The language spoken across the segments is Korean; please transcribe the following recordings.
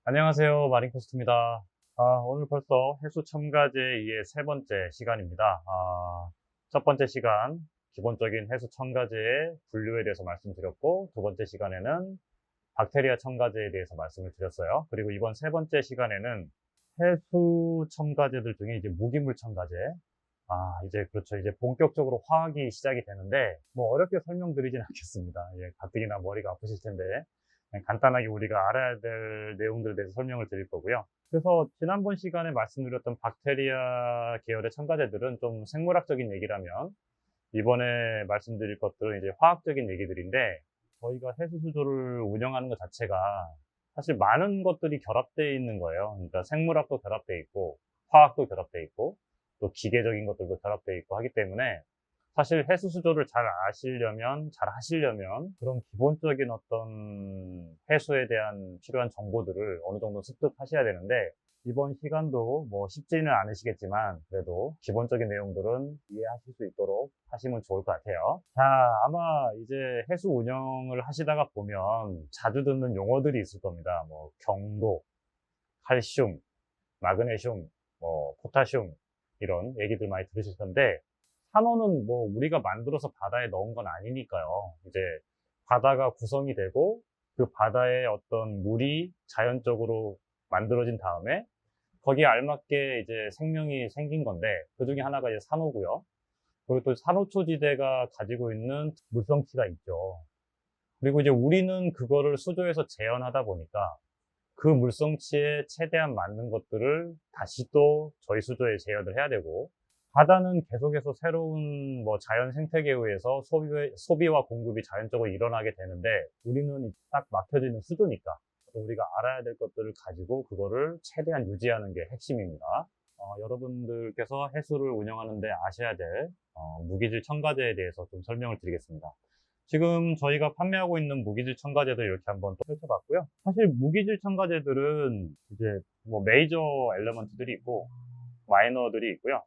안녕하세요. 마린코스트입니다. 오늘 벌써 해수 첨가제2의 세 번째 시간입니다. 첫 번째 시간, 기본적인 해수 첨가제의 분류에 대해서 말씀드렸고, 두 번째 시간에는 박테리아 첨가제에 대해서 말씀을 드렸어요. 그리고 이번 세 번째 시간에는 해수 첨가제들 중에 이제 무기물 첨가제, 이제 그렇죠. 이제 본격적으로 화학이 시작이 되는데, 뭐 어렵게 설명드리진 않겠습니다. 예, 가뜩이나 머리가 아프실 텐데, 그냥 간단하게 우리가 알아야 될 내용들에 대해서 설명을 드릴 거고요. 그래서 지난번 시간에 말씀드렸던 박테리아 계열의 첨가제들은 좀 생물학적인 얘기라면, 이번에 말씀드릴 것들은 이제 화학적인 얘기들인데, 저희가 해수수조를 운영하는 것 자체가 사실 많은 것들이 결합되어 있는 거예요. 그러니까 생물학도 결합되어 있고, 화학도 결합되어 있고, 또 기계적인 것들도 결합되어 있고 하기 때문에 사실 해수수조를 잘 아시려면, 잘 하시려면 그런 기본적인 어떤 해수에 대한 필요한 정보들을 어느 정도 습득하셔야 되는데, 이번 시간도 뭐 쉽지는 않으시겠지만 그래도 기본적인 내용들은 이해하실 수 있도록 하시면 좋을 것 같아요. 자, 아마 이제 해수 운영을 하시다가 보면 자주 듣는 용어들이 있을 겁니다. 뭐 경도, 칼슘, 마그네슘, 뭐 포타슘 이런 얘기들 많이 들으실 텐데, 산호는 뭐 우리가 만들어서 바다에 넣은 건 아니니까요. 이제 바다가 구성이 되고 그 바다의 어떤 물이 자연적으로 만들어진 다음에 거기에 알맞게 이제 생명이 생긴 건데, 그 중에 하나가 이제 산호고요. 그리고 또 산호초지대가 가지고 있는 물성치가 있죠. 그리고 이제 우리는 그거를 수조에서 재현하다 보니까 그 물성치에 최대한 맞는 것들을 다시 또 저희 수조에 재현을 해야 되고, 바다는 계속해서 새로운 뭐 자연 생태계에 의해서 소비와 공급이 자연적으로 일어나게 되는데, 우리는 딱 막혀지는 수조니까 우리가 알아야 될 것들을 가지고 그거를 최대한 유지하는 게 핵심입니다. 여러분들께서 해수를 운영하는데 아셔야 될 무기질 첨가제에 대해서 좀 설명을 드리겠습니다. 지금 저희가 판매하고 있는 무기질 첨가제들 이렇게 한번 또 펼쳐봤고요. 사실 무기질 첨가제들은 이제 뭐 메이저 엘레먼트들이 있고 마이너들이 있고요.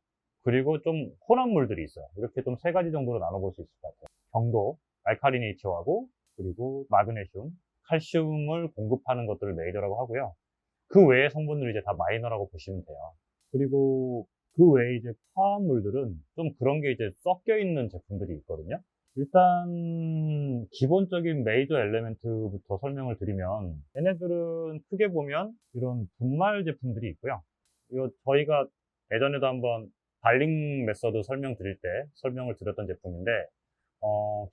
그리고 좀 혼합 물들이 있어요. 이렇게 좀 세 가지 정도로 나눠볼 수 있을 것 같아요. 경도, 알카리네이처하고, 그리고 마그네슘, 칼슘을 공급하는 것들을 메이저라고 하고요. 그 외의 성분들을 이제 다 마이너라고 보시면 돼요. 그리고 그 외에 이제 화합물들은 좀 그런 게 이제 섞여 있는 제품들이 있거든요. 일단 기본적인 메이저 엘레멘트부터 설명을 드리면, 얘네들은 크게 보면 이런 분말 제품들이 있고요. 이거 저희가 예전에도 한번 발링 메서드 설명드릴 때 설명을 드렸던 제품인데,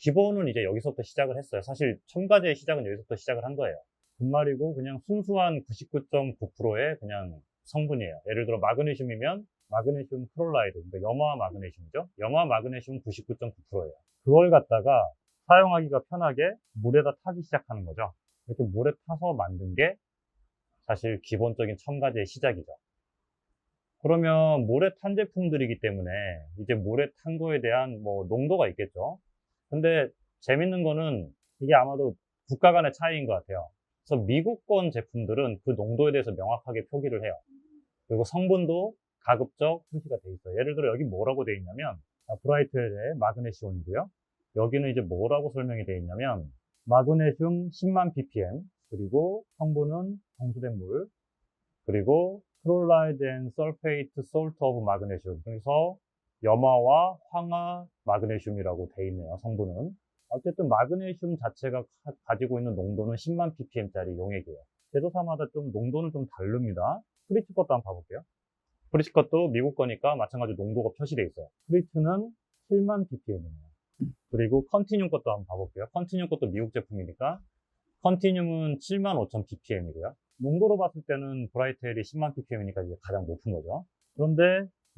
기본은 이제 여기서부터 시작을 했어요. 사실 첨가제의 시작은 여기서부터 시작을 한 거예요. 분말이고 그냥 순수한 99.9%의 그냥 성분이에요. 예를 들어 마그네슘이면 마그네슘 클로라이드, 그러니까 염화 마그네슘이죠. 염화 마그네슘 99.9%예요. 그걸 갖다가 사용하기가 편하게 물에다 타기 시작하는 거죠. 이렇게 물에 타서 만든 게 사실 기본적인 첨가제의 시작이죠. 그러면 물에 탄 제품들이기 때문에 이제 물에 탄 거에 대한 뭐 농도가 있겠죠. 근데 재밌는 거는 이게 아마도 국가 간의 차이인 것 같아요. 그래서 미국권 제품들은 그 농도에 대해서 명확하게 표기를 해요. 그리고 성분도 가급적 표시가 돼 있어요. 예를 들어 여기 뭐라고 돼 있냐면, 브라이트의 마그네시온이고요. 여기는 이제 뭐라고 설명이 돼 있냐면, 마그네슘 10만 ppm, 그리고 성분은 정수된 물, 그리고 클로라이드 앤 설페이트 솔트 오브 마그네슘, 그래서 염화와 황화 마그네슘이라고 돼 있네요. 성분은 어쨌든 마그네슘 자체가 가지고 있는 농도는 10만 ppm짜리 용액이에요. 제조사마다 좀 농도는 좀 다릅니다. 프리츠 것도 한번 봐볼게요. 프리츠 것도 미국 거니까 마찬가지로 농도가 표시되어 있어요. 프리츠는 7만 ppm이네요. 그리고 컨티뉴 것도 한번 봐볼게요. 컨티뉴 것도 미국 제품이니까 컨티뉴은 75,000 ppm이고요. 농도로 봤을 때는 브라이트헬이 10만 ppm이니까 이제 가장 높은 거죠. 그런데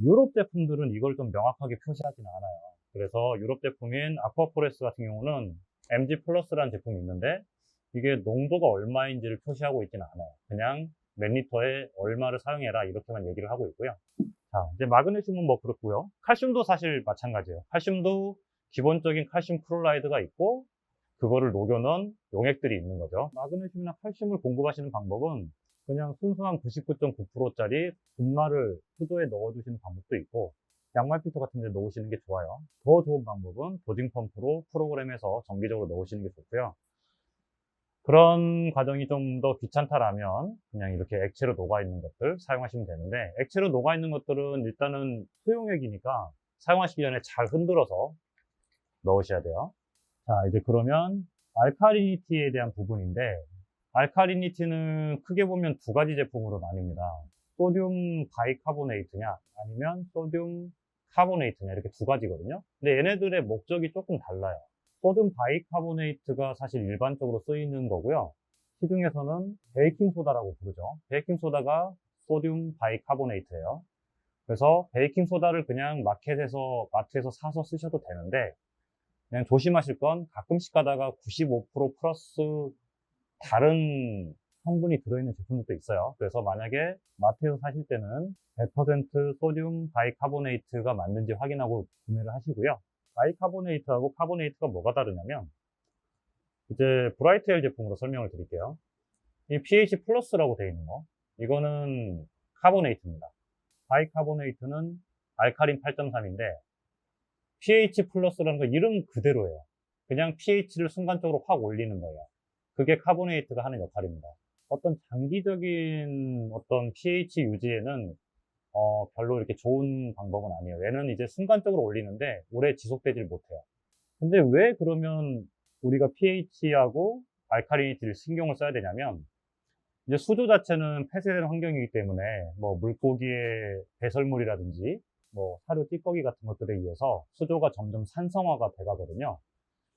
유럽 제품들은 이걸 좀 명확하게 표시하진 않아요. 그래서 유럽 제품인 아쿠아포레스 같은 경우는 MG 플러스라는 제품이 있는데, 이게 농도가 얼마인지를 표시하고 있지는 않아요. 그냥 몇 리터에 얼마를 사용해라 이렇게만 얘기를 하고 있고요. 자, 이제 마그네슘은 뭐 그렇고요. 칼슘도 사실 마찬가지예요. 칼슘도 기본적인 칼슘 클로라이드가 있고 그거를 녹여놓은 용액들이 있는 거죠. 마그네슘이나 칼슘을 공급하시는 방법은 그냥 순수한 99.9%짜리 분말을 수조에 넣어주시는 방법도 있고, 양말 필터 같은 데 넣으시는 게 좋아요. 더 좋은 방법은 도징 펌프로 프로그램에서 정기적으로 넣으시는 게 좋고요. 그런 과정이 좀 더 귀찮다라면 그냥 이렇게 액체로 녹아있는 것들 사용하시면 되는데, 액체로 녹아있는 것들은 일단은 수용액이니까 사용하시기 전에 잘 흔들어서 넣으셔야 돼요. 자, 이제 그러면 알카리니티에 대한 부분인데, 알카리니티는 크게 보면 두 가지 제품으로 나뉩니다. 소듐 바이카보네이트냐 아니면 소듐 카보네이트냐, 이렇게 두 가지거든요. 근데 얘네들의 목적이 조금 달라요. 소듐 바이카보네이트가 사실 일반적으로 쓰이는 거고요. 시중에서는 베이킹소다라고 부르죠. 베이킹소다가 소듐 바이카보네이트예요. 그래서 베이킹소다를 그냥 마트에서 사서 쓰셔도 되는데, 그냥 조심하실 건 가끔씩 가다가 95% 플러스 다른 성분이 들어있는 제품들도 있어요. 그래서 만약에 마트에서 사실 때는 100% 소듐 바이카보네이트가 맞는지 확인하고 구매를 하시고요. 바이카보네이트하고 카보네이트가 뭐가 다르냐면, 이제 브라이트엘 제품으로 설명을 드릴게요. 이 pH 플러스라고 되어 있는 거, 이거는 카보네이트입니다. 바이카보네이트는 알카린 8.3인데 pH 플러스라는 거 이름 그대로예요. 그냥 pH를 순간적으로 확 올리는 거예요. 그게 카보네이트가 하는 역할입니다. 어떤 장기적인 어떤 pH 유지에는 별로 이렇게 좋은 방법은 아니에요. 얘는 이제 순간적으로 올리는데 오래 지속되질 못해요. 근데 왜 그러면 우리가 pH하고 알카리니티를 신경을 써야 되냐면, 이제 수조 자체는 폐쇄된 환경이기 때문에 뭐 물고기의 배설물이라든지 뭐 사료 찌꺼기 같은 것들에 의해서 수조가 점점 산성화가 돼 가거든요.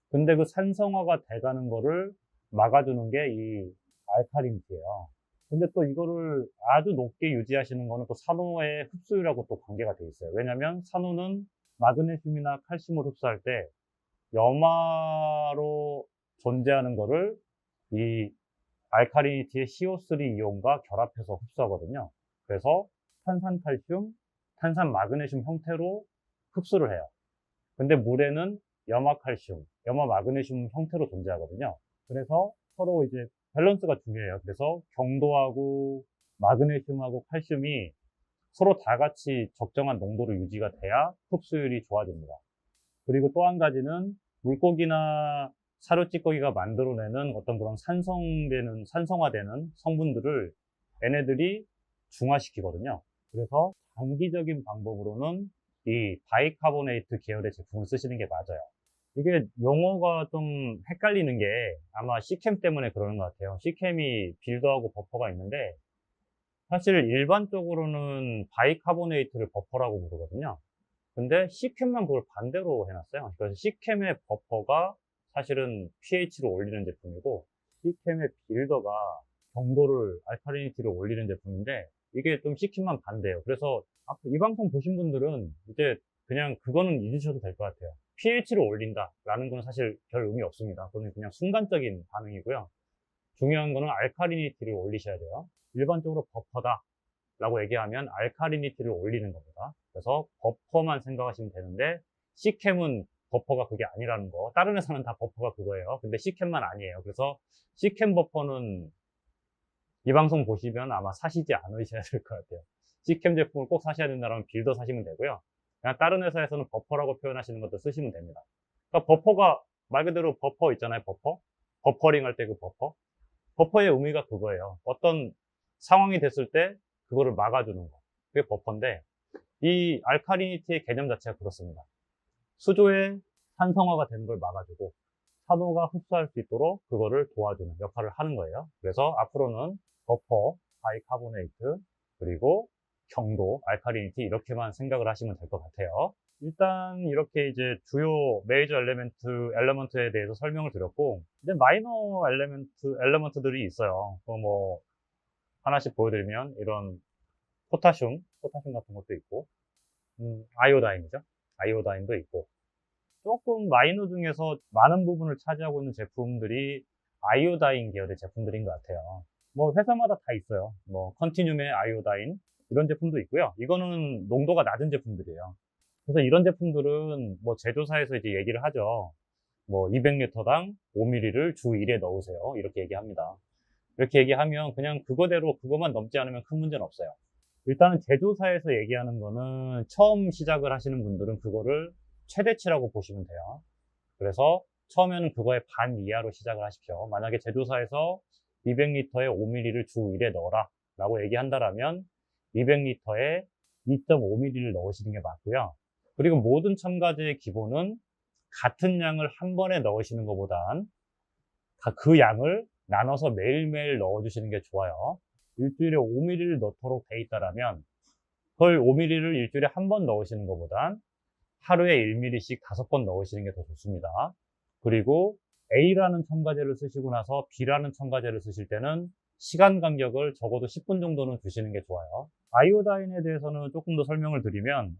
근데 그 산성화가 돼가는 거를 막아주는 게 이 알카리니티예요. 근데 또 이거를 아주 높게 유지하시는 거는 또 산호의 흡수율하고 또 관계가 돼 있어요. 왜냐면 산호는 마그네슘이나 칼슘을 흡수할 때 염화로 존재하는 거를 이 알카리니티의 CO3 이온과 결합해서 흡수하거든요. 그래서 탄산칼슘, 탄산 마그네슘 형태로 흡수를 해요. 근데 물에는 염화칼슘, 염화 마그네슘 형태로 존재하거든요. 그래서 서로 이제 밸런스가 중요해요. 그래서 경도하고 마그네슘하고 칼슘이 서로 다 같이 적정한 농도로 유지가 돼야 흡수율이 좋아집니다. 그리고 또 한 가지는 물고기나 사료 찌꺼기가 만들어내는 어떤 그런 산성화되는 성분들을 얘네들이 중화시키거든요. 그래서 장기적인 방법으로는 이 바이카보네이트 계열의 제품을 쓰시는 게 맞아요. 이게 용어가 좀 헷갈리는 게 아마 C캠 때문에 그러는 것 같아요. C캠이 빌더하고 버퍼가 있는데, 사실 일반적으로는 바이카보네이트를 버퍼라고 부르거든요. 근데 C캠만 그걸 반대로 해놨어요. 그래서 C캠의 버퍼가 사실은 pH를 올리는 제품이고, C캠의 빌더가 경도를, 알카리니티를 올리는 제품인데, 이게 좀 C캠만 반대예요. 그래서 이 방송 보신 분들은 이제 그냥 그거는 잊으셔도 될 것 같아요. pH를 올린다라는 건 사실 별 의미 없습니다. 그건 그냥 순간적인 반응이고요. 중요한 거는 알카리니티를 올리셔야 돼요. 일반적으로 버퍼다 라고 얘기하면 알카리니티를 올리는 겁니다. 그래서 버퍼만 생각하시면 되는데, C캠은 버퍼가 그게 아니라는 거. 다른 회사는 다 버퍼가 그거예요. 근데 C캠만 아니에요. 그래서 C캠 버퍼는 이 방송 보시면 아마 사시지 않으셔야 될 것 같아요. C캠 제품을 꼭 사셔야 된다면 빌더 사시면 되고요. 그냥 다른 회사에서는 버퍼라고 표현하시는 것도 쓰시면 됩니다. 그러니까 버퍼가 말 그대로 버퍼 있잖아요. 버퍼. 버퍼링 할 때 그 버퍼. 버퍼의 의미가 그거예요. 어떤 상황이 됐을 때 그거를 막아주는 거. 그게 버퍼인데, 이 알카리니티의 개념 자체가 그렇습니다. 수조의 산성화가 되는 걸 막아주고 산호가 흡수할 수 있도록 그거를 도와주는 역할을 하는 거예요. 그래서 앞으로는 버퍼, 바이카보네이트, 그리고 경도, 알카리니티 이렇게만 생각을 하시면 될 것 같아요. 일단 이렇게 이제 주요 메이저 엘리먼트에 대해서 설명을 드렸고, 이제 마이너 엘리먼트들이 있어요. 뭐 하나씩 보여드리면 이런 포타슘 같은 것도 있고, 아이오다인이죠. 아이오다인도 있고, 조금 마이너 중에서 많은 부분을 차지하고 있는 제품들이 아이오다인 계열의 제품들인 것 같아요. 뭐 회사마다 다 있어요. 뭐 컨티듐의 아이오다인 이런 제품도 있고요. 이거는 농도가 낮은 제품들이에요. 그래서 이런 제품들은 뭐 제조사에서 이제 얘기를 하죠. 뭐 200리터당 5ml를 주 1회 넣으세요. 이렇게 얘기합니다. 이렇게 얘기하면 그냥 그거대로 그것만 넘지 않으면 큰 문제는 없어요. 일단은 제조사에서 얘기하는 거는 처음 시작을 하시는 분들은 그거를 최대치라고 보시면 돼요. 그래서 처음에는 그거의 반 이하로 시작을 하십시오. 만약에 제조사에서 200리터에 5ml를 주 1에 넣어라 라고 얘기한다라면 200리터에 2.5ml를 넣으시는 게 맞고요. 그리고 모든 첨가제의 기본은 같은 양을 한 번에 넣으시는 것보단 그 양을 나눠서 매일매일 넣어주시는 게 좋아요. 일주일에 5ml를 넣도록 돼 있다라면 그걸 5ml를 일주일에 한 번 넣으시는 것보단 하루에 1ml씩 5번 넣으시는 게 더 좋습니다. 그리고 A라는 첨가제를 쓰시고 나서 B라는 첨가제를 쓰실 때는 시간 간격을 적어도 10분 정도는 두시는 게 좋아요. 아이오다인에 대해서는 조금 더 설명을 드리면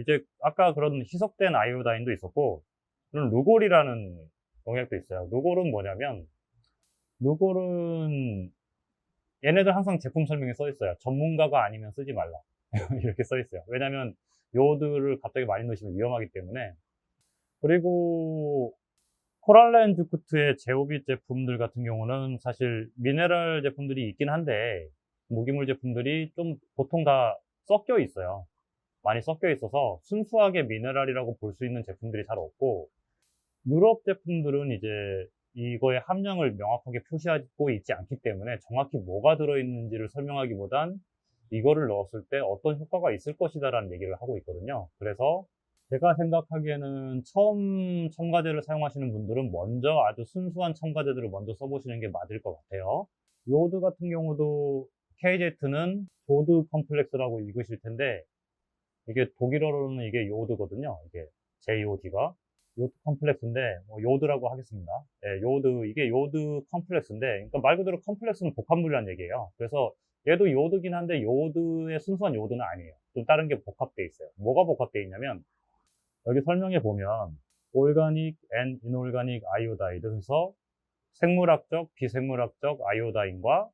이제 아까 그런 희석된 아이오다인도 있었고 그런 루골이라는 농약도 있어요. 루골은 뭐냐면 루골은 얘네들 항상 제품 설명에 써 있어요. 전문가가 아니면 쓰지 말라 이렇게 써 있어요. 왜냐면 요오드를 갑자기 많이 넣으시면 위험하기 때문에. 그리고 코랄렌 주쿠트의 제오빛 제품들 같은 경우는 사실 미네랄 제품들이 있긴 한데 무기물 제품들이 좀 보통 다 섞여 있어요. 많이 섞여 있어서 순수하게 미네랄이라고 볼 수 있는 제품들이 잘 없고 유럽 제품들은 이제 이거의 함량을 명확하게 표시하고 있지 않기 때문에 정확히 뭐가 들어있는지를 설명하기보단 이거를 넣었을 때 어떤 효과가 있을 것이다 라는 얘기를 하고 있거든요. 그래서 제가 생각하기에는 처음 첨가제를 사용하시는 분들은 먼저 아주 순수한 첨가제들을 먼저 써보시는 게 맞을 것 같아요. 요오드 같은 경우도 KZ는 조드 컴플렉스라고 읽으실 텐데 이게 독일어로는 이게 요오드거든요. 이게 JOD가 요오드 컴플렉스인데 요오드라고 하겠습니다. 예, 요오드 이게 요오드 컴플렉스인데 그러니까 말 그대로 컴플렉스는 복합물이라는 얘기예요. 그래서 얘도 요오드긴 한데 요오드의 순수한 요오드는 아니에요. 좀 다른 게 복합되어 있어요. 뭐가 복합되어 있냐면 여기 설명해 보면 올가닉 앤 인올가닉 아이오다이드 그래서 생물학적, 비생물학적 아이오다인과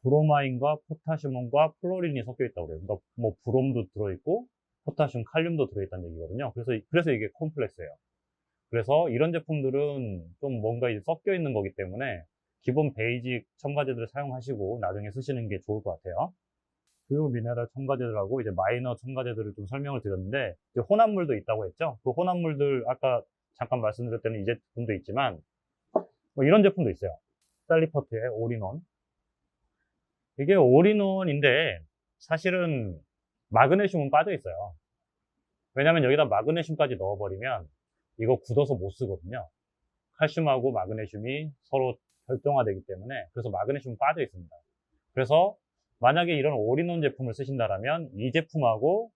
브로마인과 포타시움과 플로린이 섞여 있다고 그래요. 그러니까 뭐 브롬도 들어있고 포타시움, 칼륨도 들어있다는 얘기거든요. 그래서 이게 콤플렉스예요. 그래서 이런 제품들은 좀 뭔가 이제 섞여 있는 거기 때문에 기본 베이직 첨가제들을 사용하시고 나중에 쓰시는 게 좋을 것 같아요. 주요 미네랄 첨가제들하고 이제 마이너 첨가제들을 좀 설명을 드렸는데 이제 혼합물도 있다고 했죠. 그 혼합물들 아까 잠깐 말씀드릴 때는 이 제품도 있지만 뭐 이런 제품도 있어요. 셀리퍼트의 올인원. 이게 올인원인데 사실은 마그네슘은 빠져 있어요. 왜냐면 여기다 마그네슘까지 넣어버리면 이거 굳어서 못 쓰거든요. 칼슘하고 마그네슘이 서로 결정화되기 때문에 그래서 마그네슘은 빠져 있습니다. 그래서 만약에 이런 올인원 제품을 쓰신다면 이 제품하고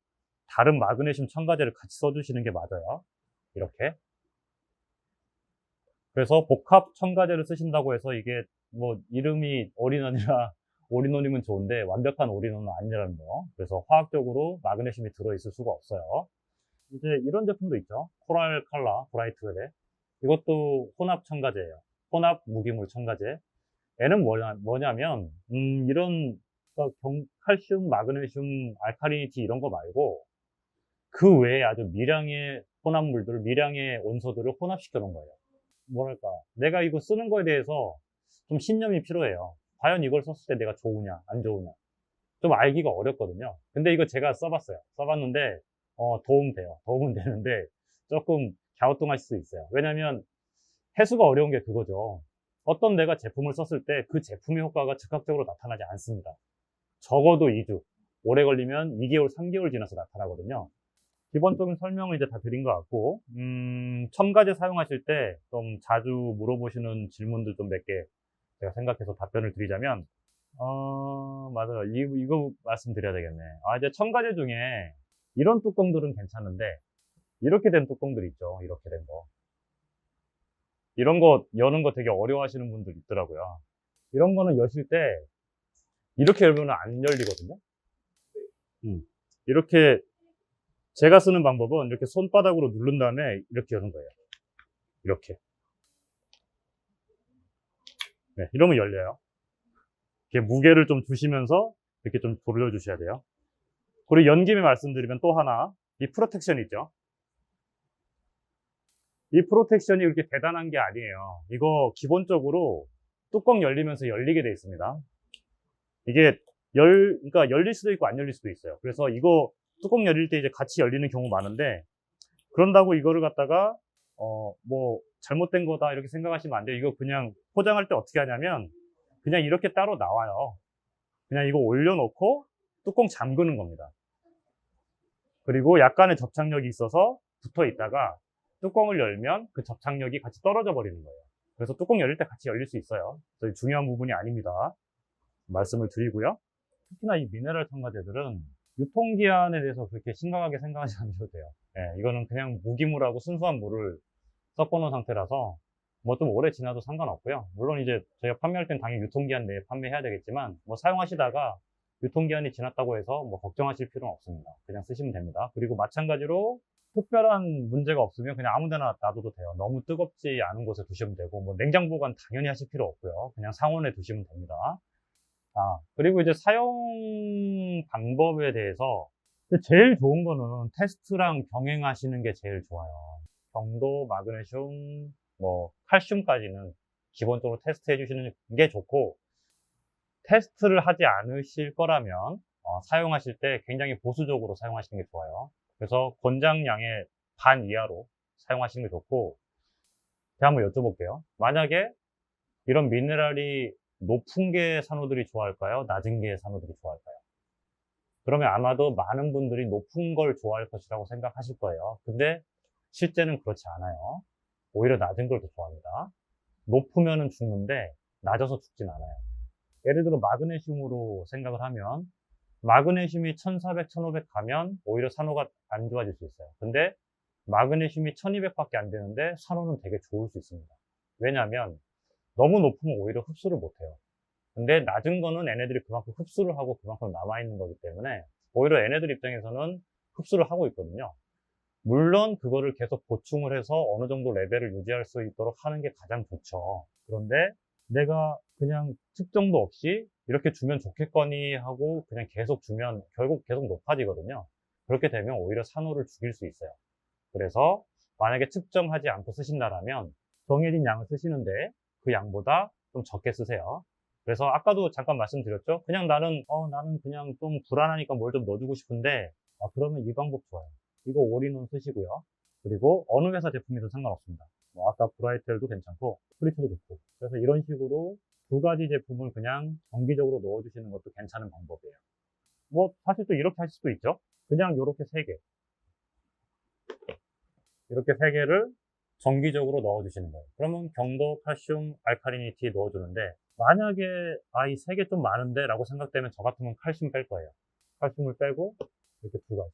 다른 마그네슘 첨가제를 같이 써주시는 게 맞아요. 이렇게. 그래서 복합 첨가제를 쓰신다고 해서 이게 뭐 이름이 올인원이라 올인원이면 좋은데 완벽한 올인원은 아니라는 거. 그래서 화학적으로 마그네슘이 들어있을 수가 없어요. 이제 이런 제품도 있죠. 코랄 칼라 브라이트 웰에. 이것도 혼합 첨가제예요. 혼합 무기물 첨가제. 얘는 뭐냐면 이런 칼슘, 마그네슘, 알칼리니티 이런 거 말고 그 외에 아주 미량의 혼합물들, 미량의 원소들을 혼합시켜 놓은 거예요. 뭐랄까, 내가 이거 쓰는 거에 대해서 좀 신념이 필요해요. 과연 이걸 썼을 때 내가 좋으냐, 안 좋으냐. 좀 알기가 어렵거든요. 근데 이거 제가 써봤어요. 써봤는데, 도움은 되는데, 조금 갸우뚱하실 수 있어요. 왜냐면, 해수가 어려운 게 그거죠. 어떤 내가 제품을 썼을 때 그 제품의 효과가 즉각적으로 나타나지 않습니다. 적어도 2주, 오래 걸리면 2개월, 3개월 지나서 나타나거든요. 기본적인 설명을 이제 다 드린 것 같고, 첨가제 사용하실 때 좀 자주 물어보시는 질문들 좀 몇 개 제가 생각해서 답변을 드리자면, 맞아요. 이거 말씀드려야 되겠네. 이제 첨가제 중에 이런 뚜껑들은 괜찮은데, 이렇게 된 뚜껑들 있죠. 이렇게 된 거. 이런 거 여는 거 되게 어려워하시는 분들 있더라고요. 이런 거는 여실 때 이렇게 열면 안 열리거든요. 이렇게 제가 쓰는 방법은 이렇게 손바닥으로 누른 다음에 이렇게 여는 거예요. 이렇게. 네, 이러면 열려요. 이렇게 무게를 좀 주시면서 이렇게 좀 돌려주셔야 돼요. 그리고 연 김에 말씀드리면 또 하나, 이 프로텍션 있죠? 이 프로텍션이 그렇게 대단한 게 아니에요. 이거 기본적으로 뚜껑 열리면서 열리게 돼 있습니다. 이게 그러니까 열릴 수도 있고 안 열릴 수도 있어요. 그래서 이거 뚜껑 열릴 때 이제 같이 열리는 경우 많은데, 그런다고 이거를 갖다가, 잘못된 거다 이렇게 생각하시면 안 돼요. 이거 그냥 포장할 때 어떻게 하냐면 그냥 이렇게 따로 나와요. 그냥 이거 올려놓고 뚜껑 잠그는 겁니다. 그리고 약간의 접착력이 있어서 붙어 있다가 뚜껑을 열면 그 접착력이 같이 떨어져 버리는 거예요. 그래서 뚜껑 열릴 때 같이 열릴 수 있어요. 그래서 중요한 부분이 아닙니다. 말씀을 드리고요. 특히나 이 미네랄 첨가제들은 유통기한에 대해서 그렇게 심각하게 생각하지 않으셔도 돼요. 예, 이거는 그냥 무기물하고 순수한 물을 섞어 놓은 상태라서 뭐 좀 오래 지나도 상관없고요. 물론 이제 저희가 판매할 땐 당연히 유통기한 내에 판매해야 되겠지만 뭐 사용하시다가 유통기한이 지났다고 해서 뭐 걱정하실 필요는 없습니다. 그냥 쓰시면 됩니다. 그리고 마찬가지로 특별한 문제가 없으면 그냥 아무 데나 놔둬도 돼요. 너무 뜨겁지 않은 곳에 두시면 되고 뭐 냉장 보관 당연히 하실 필요 없고요. 그냥 상온에 두시면 됩니다. 그리고 이제 사용 방법에 대해서 제일 좋은 거는 테스트랑 병행하시는 게 제일 좋아요. 경도, 마그네슘, 뭐 칼슘까지는 기본적으로 테스트 해주시는 게 좋고, 테스트를 하지 않으실 거라면 사용하실 때 굉장히 보수적으로 사용하시는 게 좋아요. 그래서 권장량의 반 이하로 사용하시는 게 좋고, 제가 한번 여쭤볼게요. 만약에 이런 미네랄이 높은 게 산호들이 좋아할까요? 낮은 게 산호들이 좋아할까요? 그러면 아마도 많은 분들이 높은 걸 좋아할 것이라고 생각하실 거예요. 근데 실제는 그렇지 않아요. 오히려 낮은 걸 더 좋아합니다. 높으면은 죽는데 낮아서 죽진 않아요. 예를 들어 마그네슘으로 생각을 하면 마그네슘이 1400, 1500 가면 오히려 산호가 안 좋아질 수 있어요. 근데 마그네슘이 1200밖에 안 되는데 산호는 되게 좋을 수 있습니다. 왜냐하면 너무 높으면 오히려 흡수를 못해요. 근데 낮은 거는 얘네들이 그만큼 흡수를 하고 그만큼 남아있는 거기 때문에 오히려 얘네들 입장에서는 흡수를 하고 있거든요. 물론 그거를 계속 보충을 해서 어느 정도 레벨을 유지할 수 있도록 하는 게 가장 좋죠. 그런데 내가 그냥 측정도 없이 이렇게 주면 좋겠거니 하고 그냥 계속 주면 결국 계속 높아지거든요. 그렇게 되면 오히려 산호를 죽일 수 있어요. 그래서 만약에 측정하지 않고 쓰신다라면 정해진 양을 쓰시는데 그 양보다 좀 적게 쓰세요. 그래서 아까도 잠깐 말씀드렸죠. 그냥 나는 그냥 좀 불안하니까 뭘 좀 넣어주고 싶은데 그러면 이 방법 좋아요. 이거 올인원 쓰시고요. 그리고 어느 회사 제품이든 상관없습니다. 뭐 아까 브라이텔도 괜찮고 프리트도 좋고. 그래서 이런 식으로 두 가지 제품을 그냥 정기적으로 넣어주시는 것도 괜찮은 방법이에요. 뭐 사실 또 이렇게 하실 수도 있죠. 그냥 이렇게 세 개. 이렇게 세 개를 정기적으로 넣어주시는 거예요. 그러면 경도, 칼슘, 알카리니티 넣어주는데 만약에 이 세 개 좀 많은데 라고 생각되면 저 같으면 칼슘 뺄 거예요. 칼슘을 빼고 이렇게 두 가지.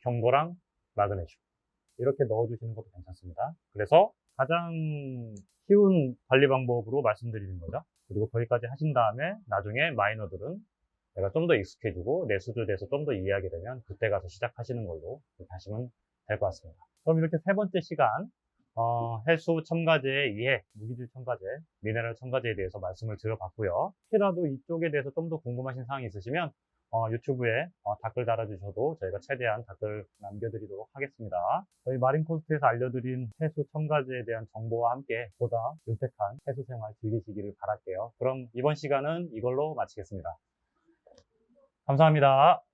경도랑 마그네슘. 이렇게 넣어주시는 것도 괜찮습니다. 그래서 가장 쉬운 관리 방법으로 말씀드리는 거죠. 그리고 거기까지 하신 다음에 나중에 마이너들은 내가 좀 더 익숙해지고 내 수준에 대해서 좀 더 이해하게 되면 그때 가서 시작하시는 걸로 하시면 될 것 같습니다. 그럼 이렇게 세 번째 시간 해수 첨가제의 이해, 무기질 첨가제, 미네랄 첨가제에 대해서 말씀을 드려봤고요. 혹시라도 이쪽에 대해서 좀 더 궁금하신 사항이 있으시면 유튜브에 댓글 달아주셔도 저희가 최대한 댓글 남겨드리도록 하겠습니다. 저희 마린코스트에서 알려드린 해수 첨가제에 대한 정보와 함께 보다 윤택한 해수 생활 즐기시기를 바랄게요. 그럼 이번 시간은 이걸로 마치겠습니다. 감사합니다.